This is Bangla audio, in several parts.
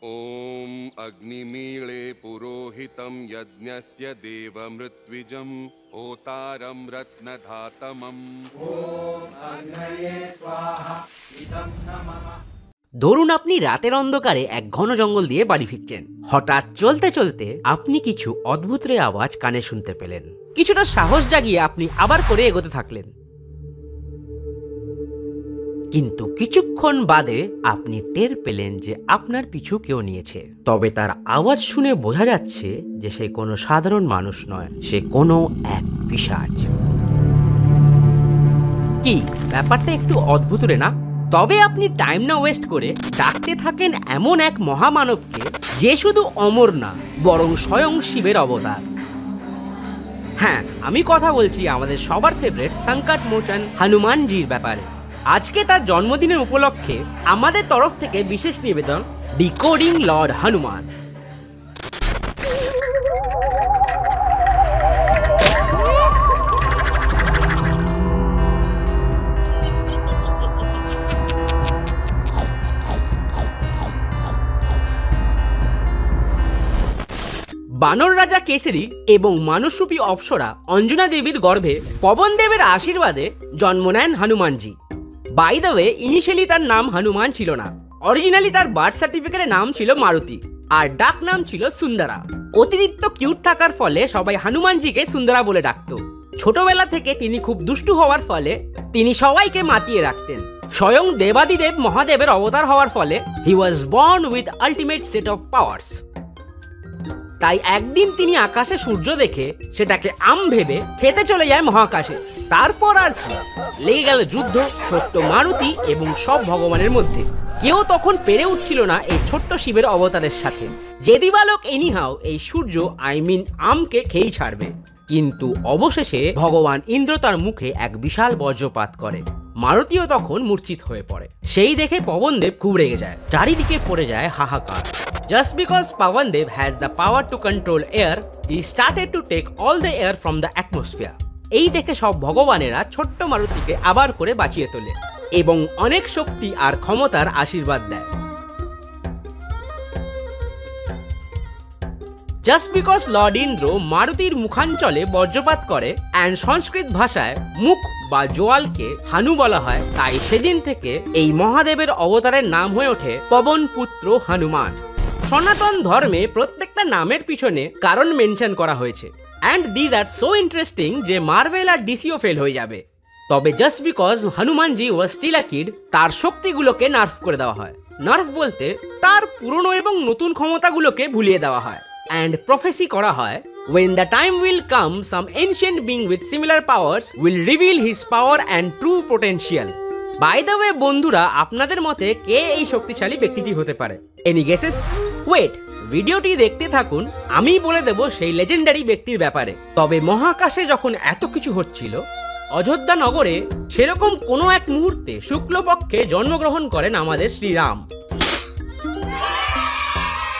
ओम अग्निमीळे पुरोहितं यज्ञस्य देवमृत्विजं होतारं रत्नधातमम्। ধরুন আপনি রাতের অন্ধকারে এক ঘন জঙ্গল দিয়ে বাড়ি ফিরছেন। হঠাৎ চলতে চলতে আপনি কিছু অদ্ভুত রে আওয়াজ কানে শুনতে পেলেন। কিছুটা সাহস জাগিয়ে আপনি আবার করে এগোতে থাকলেন, কিন্তু কিছুক্ষণ বাদে আপনি টের পেলেন যে আপনার পিছু কেউ নিয়েছে। তবে তার আওয়াজ শুনে বোঝা যাচ্ছে যে সে কোনো সাধারণ মানুষ নয়, সে কোনো এক পিশাচ। কি ব্যাপারটা একটু অদ্ভুত রে না? তবে আপনি টাইম না ওয়েস্ট করে ডাকতে থাকেন এমন এক মহামানবকে যে শুধু অমর না, বরং স্বয়ং শিবের অবতার। হ্যাঁ, আমি কথা বলছি আমাদের সবার ফেভারিট সংকট মোচন হনুমানজির ব্যাপারে। আজকে তার জন্মদিনের উপলক্ষে আমাদের তরফ থেকে বিশেষ নিবেদন, ডিকোডিং লর্ড হনুমান। বানর রাজা কেসরি এবং মানুষরূপী অপ্সরা অঞ্জনা দেবীর গর্ভে পবন দেবের আশীর্বাদে জন্ম নেন Hanumanji. By the way, initially তার নাম হনুমান ছিল না। অরিজিনালি তার বার্থ সার্টিফিকেটে নাম ছিল মারুতি, আর ডাক নাম ছিল সুন্দরা। অতিরিক্ত কিউট থাকার ফলে সবাই হনুমানজিকে সুন্দরা বলে ডাকত। ছোটবেলা থেকে তিনি খুব দুষ্টু হওয়ার ফলে তিনি সবাইকে মাতিয়ে রাখতেন। স্বয়ং দেবাদিদেব মহাদেবের অবতার হওয়ার ফলে he was born with ultimate set of powers. তাই একদিন তিনি আকাশে সূর্য দেখে সেটাকে আম ভেবে খেতে চলে যায় মহাকাশে। তারপর আর লেগে গেল যুদ্ধ ছোট্ট মারুতি এবং সব ভগবানের মধ্যে। কেউ তখন পেরে উঠছিল না এই ছোট্ট শিবের অবতারের সাথে। যে দিবালোক এনিহাও এই সূর্য আমকে খেয়েই ছাড়বে। কিন্তু অবশেষে ভগবান ইন্দ্র তার মুখে এক বিশাল বজ্রপাত করে। মারুতিও তখন মূর্ছিত হয়ে পড়ে। সেই দেখে পবনদেব খুব রেগে যায়, চারিদিকে পড়ে যায় হাহাকার। Just because Pavandev has the power to control air, he started to take all the air from the atmosphere. এই দেখে সব ভগবানেরা ছোট্ট মারুতিকে আবার করে বাঁচিয়ে তোলে এবং অনেক শক্তি আর ক্ষমতার আশীর্বাদ দেয়। Just because Lord Indra মারুতির মুখাঞ্চলে বজ্রপাত করে and সংস্কৃত ভাষায় মুখ বা জোয়ালকে হানু বলা হয়, তাই সেদিন থেকে এই মহাদেবের অবতারের নাম হয়ে ওঠে পবন পুত্র হনুমান। সনাতন ধর্মে প্রত্যেকটা নামের পিছনে কারণ মেনশন করা হয়েছে, and these are so interesting যে মার্ভেল আর ডিসিও ফেল হয়ে যাবে। তবে just because Hanumanji was still a kid, তার শক্তিগুলোকে নার্ভ করে দেওয়া হয়। নার্ভ বলতে তার পুরনো এবং নতুন ক্ষমতাগুলোকে ভুলিয়ে দেওয়া হয়। অ্যান্ড প্রফেসি করা হয়, when the time will come, some ancient being with similar powers will reveal his power and true potential. By the way বন্ধুরা, আপনাদের মতে কে এই শক্তিশালী ব্যক্তিটি হতে পারে? Any guesses? ওয়েট, ভিডিওটি দেখতে থাকুন, আমি বলে দেব সেই লেজেন্ডারি ব্যক্তির ব্যাপারে। তবে মহাকাশে যখন এত কিছু হচ্ছিল, অযোধ্যা নগরে সেরকম কোনো এক মুহূর্তে শুক্লপক্ষে জন্মগ্রহণ করেন আমাদের শ্রীরাম।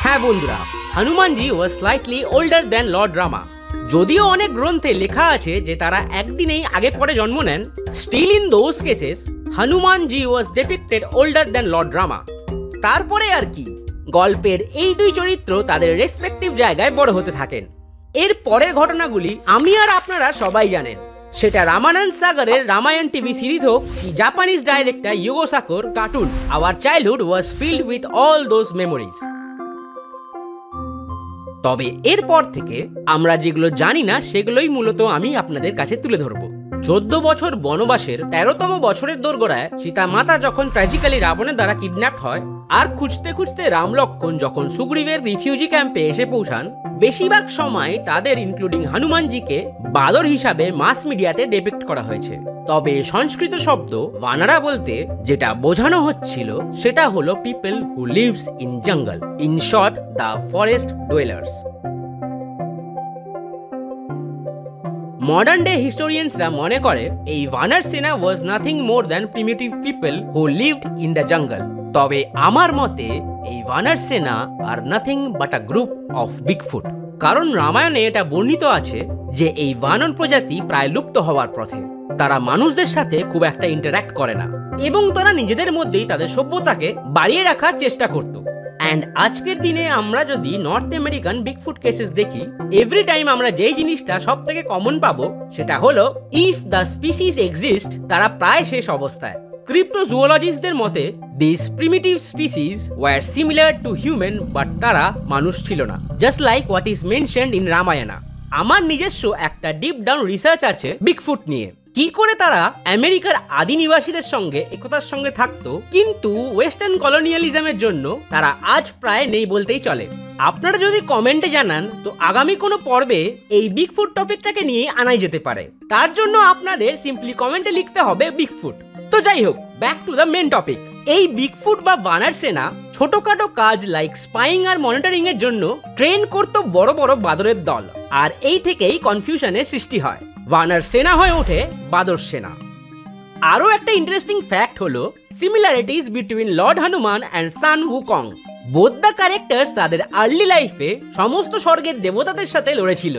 হ্যাঁ বন্ধুরা, হনুমানজি ওয়াজ স্লাইটলি ওল্ডার দ্যান লর্ড রামা। যদিও অনেক গ্রন্থে লেখা আছে যে তারা একদিনেই আগে পরে জন্ম নেন, still in those cases Hanumanji was depicted older than lord Rama. তারপরে আর কি, গল্পের এই দুই চরিত্র তাদের রেসপেক্টিভ জায়গায় বড় হতে থাকেন। এর পরের ঘটনাগুলি আমি আর আপনারা সবাই জানেন, সেটা রামানন্দ সাগরের রামায়ণ টিভি সিরিজ হোক কি জাপানিজ ডাইরেক্টর ইউগো সাকোর cartoon, our childhood was filled with all those memories. তবে এরপর থেকে আমরা যেগুলো জানি না সেগুলোই মূলত আমি আপনাদের কাছে তুলে ধরবো। 14 বছর বনবাসের 13তম বছরের দোরগোড়ায় সীতা মাতা যখন ট্র্যাজিক্যালি রাবণের দ্বারা কিডন্যাপ হয়, আর খুঁজতে খুঁজতে রাম লক্ষ্মণ যখন সুগ্রীবের রিফিউজি ক্যাম্পে এসে পৌঁছান, বেশিরভাগ সময় তাদের ইনক্লুডিং হনুমানজিকে বাদর হিসাবে মাস মিডিয়াতে ডেপিক্ট করা হয়েছে। তবে সংস্কৃত শব্দ ভানারা বলতে যেটা বোঝানো হচ্ছিল সেটা হলো people who lives in jungle, in short the forest dwellers. Modern day হিস্টোরিয়ানসরা মনে করে এই Vanar Sena was nothing more than primitive people who lived in the jungle. তবে আমার মতে এই Vanar Sena are nothing but a group of Bigfoot. কারণ রামায়ণে এটা বর্ণিত আছে যে এই বানর প্রজাতি প্রায় লুপ্ত হওয়ার পথে। তারা মানুষদের সাথে খুব একটা ইন্টারঅ্যাক্ট করে না এবং তারা নিজেদের মধ্যেই তাদের সভ্যতাকে বাড়িয়ে রাখার চেষ্টা করত। অ্যান্ড আজকের দিনে আমরা যদি নর্থ আমেরিকান বিগফুট কেসেস দেখি, এভরি টাইম আমরা যেই জিনিসটা সব থেকে কমন পাবো সেটা হলো ইফ দ্য স্পিসিস এক্সিস্ট, তারা প্রায় শেষ অবস্থায়। ক্রিপ্টোজুওলজিস্টদের মতে this primitive species were similar to human, but তারা মানুষ ছিল না, just like what is mentioned in Ramayana. আমার নিজস্ব একটা ডিপ ডাউন রিসার্চ আছে বিগফুট নিয়ে, কি করে তারা আমেরিকার আদি নিবাসীদের সঙ্গে একতার সঙ্গে থাকতো, কিন্তু ওয়েস্টার্ন কলোনিয়ালিজমের জন্য তারা আজ প্রায় নেই বলতেই চলে। আপনারা যদি কমেন্টে জানান তো আগামী কোনো পর্বে এই বিগফুট টপিকটাকে নিয়ে আনাই যেতে পারে। তার জন্য আপনাদের সিম্পলি কমেন্টে লিখতে হবে বিগফুট। তো যাই হোক, back to the main topic. এই বিগফুট বা বানর সেনা ছোটখাটো কাজ লাইক স্পাইং আর মনিটরিং এর জন্য ট্রেন করতো বড় বড় বাদরের দল, আর এই থেকেই কনফিউশনের সৃষ্টি হয়। বানর সেনা হয়ে ওঠে বাদর সেনা। আরও একটা ইন্টারেস্টিং ফ্যাক্ট হলো similarities between Lord Hanuman and Sun Wukong. Both the characters তাদের আর্লি লাইফে সমস্ত স্বর্গের দেবতাদের সাথে লড়েছিল।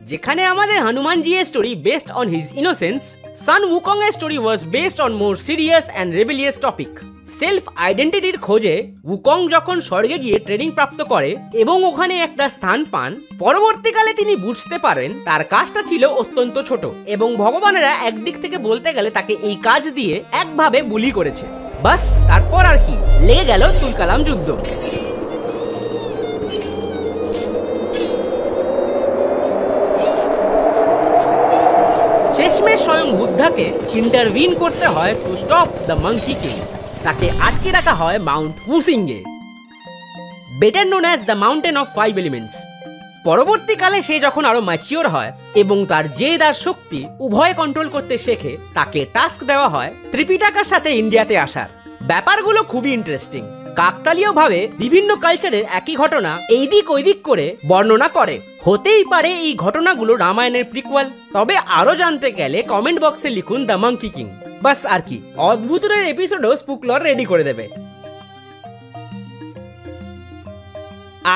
যেখানে আমাদের হনুমানজি এর story based on his innocence, Sun Wukong এর story was based on more serious and rebellious topic. Self আইডেন্টিটির খোঁজে উকং যখন স্বর্গে গিয়ে ট্রেনিং প্রাপ্ত করে এবং ওখানে একটা স্থান পান, পরবর্তীকালে তিনি বুঝতে পারেন তার কাজটা ছিল অত্যন্ত ছোট এবং ভগবানেরা একদিক থেকে বলতে গেলে তাকে এই কাজ দিয়ে একভাবে বুলি করেছে। বাস তারপর আর কি, লেগে গেল তুলকালাম যুদ্ধ। শেষমেশ স্বয়ং বুদ্ধাকে ইন্টারভিন করতে হয় to stop the monkey king. তাকে আটকে রাখা হয় মাউন্ট উসিংয়ে, better known as the mountain of 5 elements. পরবর্তীকালে সে যখন আরো ম্যাচিওর হয় এবং তার জেদ আর শক্তি উভয় কন্ট্রোল করতে শেখে, তাকে টাস্ক দেওয়া হয় ত্রিপিটাকার সাথে ইন্ডিয়াতে আসার। ব্যাপারগুলো খুবই ইন্টারেস্টিং। কাকতালীয় ভাবে বিভিন্ন কালচারের একই ঘটনা এই দিক ওই দিক করে বর্ণনা করে। হতেই পারে এই ঘটনাগুলো রামায়ণের প্রিকুয়াল। তবে আরো জানতে গেলে কমেন্ট বক্সে লিখুন দ্য মাঙ্কি কিং। বাস আর কি, অদ্ভুতের এপিসোডও স্পুকলর রেডি করে দেবে।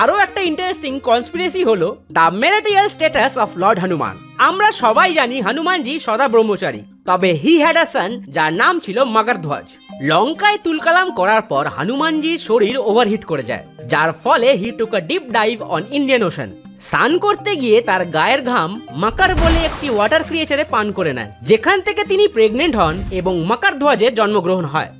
আরো একটা ইন্টারেস্টিং কনস্পিরেসি হলো the marital status of Lord Hanuman. আমরা সবাই জানি হনুমানজি সদা ব্রহ্মচারী, তবে হি হ্যাড আ সান যার নাম ছিল মগধধ্বজ। লঙ্কায় তুলকালাম করার পর হনুমানজির শরীর ওভারহিট করে যায়, যার ফলে he took a deep dive on Indian ocean. স্নান করতে গিয়ে তার গায়ের ঘাম মাকার বলে একটি ওয়াটার ক্রিয়েচারে পান করে নেন, যেখান থেকে তিনি প্রেগনেন্ট হন এবং মকরধ্বজের জন্মগ্রহণ হয়।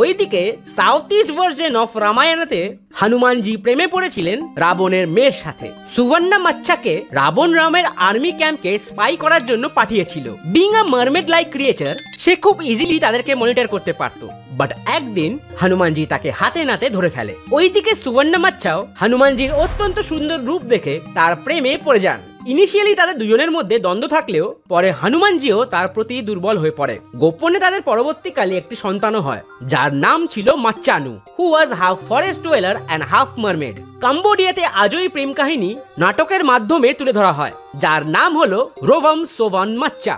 ওইদিকে সাউথ ইস্ট ভার্সন অফ রামায়ণতে হনুমানজি প্রেমে পড়েছিলেন রাবণের মেয়ের সাথে। সুবর্ণা মাচ্ছাকে রাবণ রামের আর্মি ক্যাম্পকে স্পাই করার জন্য পাঠিয়েছিল। Being a mermaid like creature, সে খুব ইজিলি তাদেরকে মনিটর করতে পারত। বাট একদিন হনুমানজি তাকে হাতে নাতে ধরে ফেলে। ওইদিকে সুবর্ণা মাচ্ছাও হনুমানজির অত্যন্ত সুন্দর রূপ দেখে তার প্রেমে পড়ে যান। ইনিশিয়ালি তাদের দুজনের মধ্যে দ্বন্দ্ব থাকলেও পরে হনুমানজিও তার প্রতি দুর্বল হয়ে পড়ে। গোপনে তাদের পরবর্তীকালে একটি সন্তানও হয়, যার নাম ছিল Macchanu, who was half forest dweller and half mermaid. কম্বোডিয়াতে আজও এই প্রেম কাহিনী নাটকের মাধ্যমে তুলে ধরা হয়, যার নাম হলো রোভম সোভান মাচ্চা।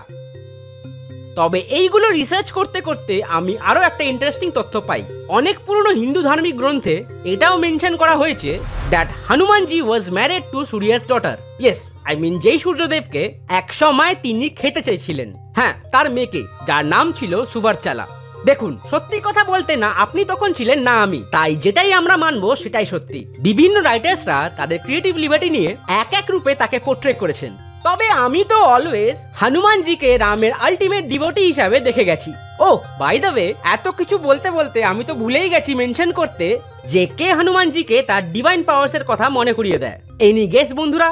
তবে এইগুলো রিসার্চ করতে করতে আমি আরো একটা ইন্টারেস্টিং তথ্য পাই। অনেক পুরনো হিন্দু ধার্মিক গ্রন্থে এটাও মেনশন করা হয়েছে that Hanumanji was married to Surya's daughter. Yes, I mean যেই সূর্যদেবকে এক সময় তিনি খেতে চেয়েছিলেন, হ্যাঁ তার মেয়েকে, যার নাম ছিল সুভারচালা। দেখুন, সত্যি কথা বলতে না আপনি তখন ছিলেন না আমি, তাই যেটাই আমরা মানবো সেটাই সত্যি। বিভিন্ন রাইটার্সরা তাদের ক্রিয়েটিভ লিবার্টি নিয়ে এক এক রূপে তাকে পোর্ট্রে করেছেন। তবে আমি তো অলওয়েজ হনুমানজিকে রামের আলটিমেট ডিভোটি হিসাবে দেখে গেছি। ও বাই দ্য ওয়ে, এত কিছু বলতে বলতে আমি তো ভুলেই গেছি মেনশন করতে যে কে হনুমানজিকে তার ডিভাইন পাওয়ার্স এর কথা মনে করিয়ে দেয়। এনি গেস বন্ধুরা?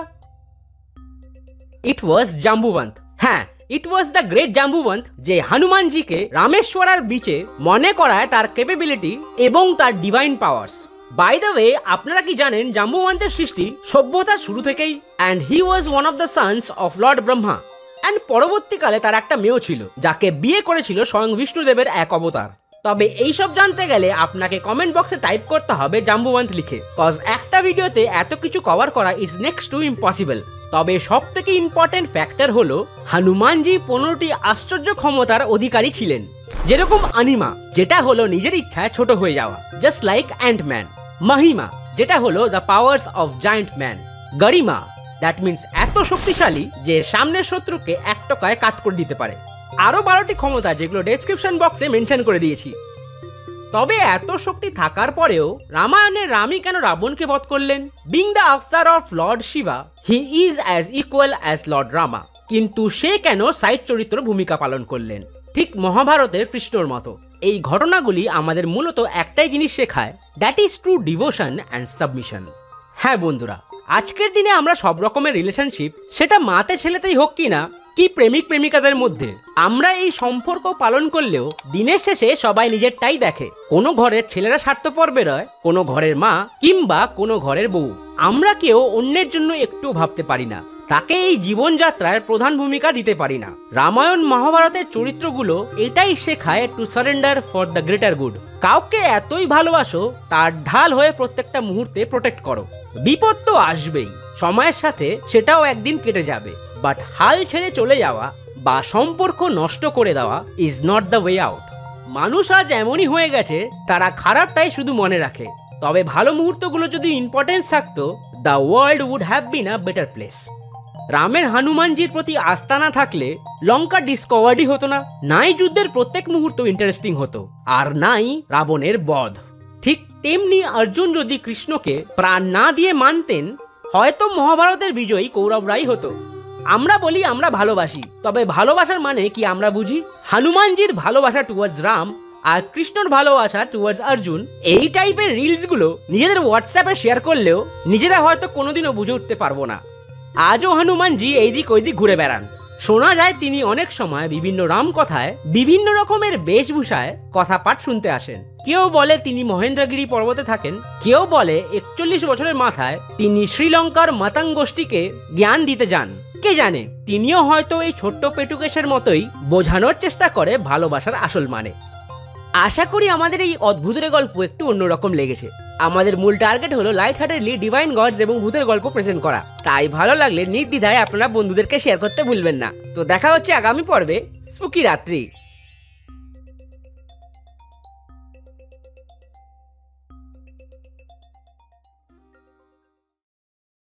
ইট ওয়াজ জাম্বুবন্ত। হ্যাঁ, ইট ওয়াজ দ্য গ্রেট জাম্বুবন্ত, যে হনুমানজিকে রামেশ্বরার বিচে মনে করায় তার ক্যাপাবিলিটি এবং তার divine powers. By the way, আপনারা কি জানেন জাম্বুবন্তের সৃষ্টি সভ্যতার শুরু থেকেই, and he was one of the sons of Lord Brahma. And পরবর্তীকালে তার একটা মেয়েও ছিল, যাকে বিয়ে করেছিল স্বয়ং বিষ্ণুদেবের এক অবতার। তবে এইসব জানতে গেলে আপনাকে কমেন্ট বক্সে টাইপ করতে হবে জাম্বুবন্ত লিখে, কজ একটা ভিডিওতে এত কিছু কভার করা ইজ নেক্সট টু ইম্পসিবল। তবে সব থেকে ইম্পর্টেন্ট ফ্যাক্টর হলো হনুমানজি 15টি আশ্চর্য ক্ষমতার অধিকারী ছিলেন, যেরকম অনিমা, যেটা হলো নিজের ইচ্ছায় ছোট হয়ে যাওয়া, জাস্ট লাইক অ্যান্টম্যান। মহিমা, যেটা হলো the powers of giant man. Garima, that means এত শক্তিশালী যে সামনের শত্রুকে এক টকায় কাট করে দিতে পারে। আরো 12টি ক্ষমতা, যেগুলো ডেসক্রিপশন বক্সে মেনশন করে দিয়েছি। তবে এত শক্তি থাকার পরেও রামায়ণে রামই কেন রাবণকে বধ করলেন? Being the avatar of lord Shiva, he is as equal as lord Rama. কিন্তু সে কেন সাইড চরিত্র ভূমিকা পালন করলেন? ঠিক মহাভারতের কৃষ্ণর মতো। এই ঘটনাগুলি আমাদের মূলত একটাই জিনিস শেখায়, that is true devotion and submission. হ্যাঁ বন্ধুরা, আজকের দিনে আমরা সব রকমের রিলেশনশিপ, সেটা মাতে ছেলেতেই হোক কিনা কি প্রেমিক প্রেমিকাদের মধ্যে, আমরা এই সম্পর্ক পালন করলেও দিনের শেষে সবাই নিজেরটাই দেখে। কোনো ঘরের ছেলেরা স্বার্থপর বেরোয়, কোনো ঘরের মা কিংবা কোনো ঘরের বউ। আমরা কেউ অন্যের জন্য একটু ভাবতে পারি না, তাকে এই জীবনযাত্রায় প্রধান ভূমিকা দিতে পারি না। রামায়ণ মহাভারতের চরিত্রগুলো এটাই শেখায়, to surrender for the greater good. কাউকে এতই ভালোবাসো, তার ঢাল হয়ে প্রত্যেকটা মুহূর্তে প্রোটেক্ট করো। বিপদ তো আসবেই, সময়ের সাথে সেটাও একদিন কেটে যাবে, বাট হাল ছেড়ে চলে যাওয়া বা সম্পর্ক নষ্ট করে দেওয়া is not the way out. মানুষ আজ এমনই হয়ে গেছে, তারা খারাপটাই শুধু মনে রাখে, তবে ভালো মুহূর্তগুলো যদি ইম্পর্টেন্স থাকতো, the world would have been a better place. রামের হনুমানজির প্রতি আস্থা না থাকলে লঙ্কা ডিসকভারি হতো না, নাই যুদ্ধের প্রত্যেক মুহূর্ত ইন্টারেস্টিং হতো, আর নাই রাবণের বধ। ঠিক তেমনি অর্জুন যদি কৃষ্ণকে প্রাণ না দিয়ে মানতেন, হয়তো মহাভারতের বিজয়ী কৌরবরাই হতো। আমরা বলি আমরা ভালোবাসি, তবে ভালোবাসার মানে কি আমরা বুঝি? হনুমানজির ভালোবাসা টুয়ার্ডস রাম আর কৃষ্ণর ভালোবাসা টুয়ার্ডস অর্জুন, এই টাইপের রিলসগুলো নিজেদের হোয়াটসঅ্যাপে শেয়ার করলেও নিজেরা হয়তো কোনোদিনও বুঝে উঠতে পারবো না। আজও হনুমানজি এইদিক ওইদিক ঘুরে বেড়ান। শোনা যায় তিনি অনেক সময় বিভিন্ন রাম কথায় বিভিন্ন রকমের বেশভূষায় কথা পাঠ শুনতে আসেন। কেউ বলে তিনি মহেন্দ্রগিরি পর্বতে থাকেন, কেউ বলে 41 বছরের মাথায় তিনি শ্রীলঙ্কার মাতাঙ্গোষ্ঠীকে জ্ঞান দিতে যান। কে জানে, তিনিও হয়তো এই ছোট্ট পেটুকেশের মতোই বোঝানোর চেষ্টা করে ভালোবাসার আসল মানে। আশা করি আমাদের এই অদ্ভুতের গল্প একটু অন্যরকম লেগেছে। আমাদের মূল টার্গেট হলো লাইট হার্টেডলি ডিভাইন গডস এবং ভূতের গল্প প্রেজেন্ট করা, তাই ভালো লাগলে নির্দ্বিধায় আপনারা বন্ধুদেরকে শেয়ার করতে ভুলবেন না। তো দেখা হচ্ছে আগামী পর্বে স্পুকি রাত্রি।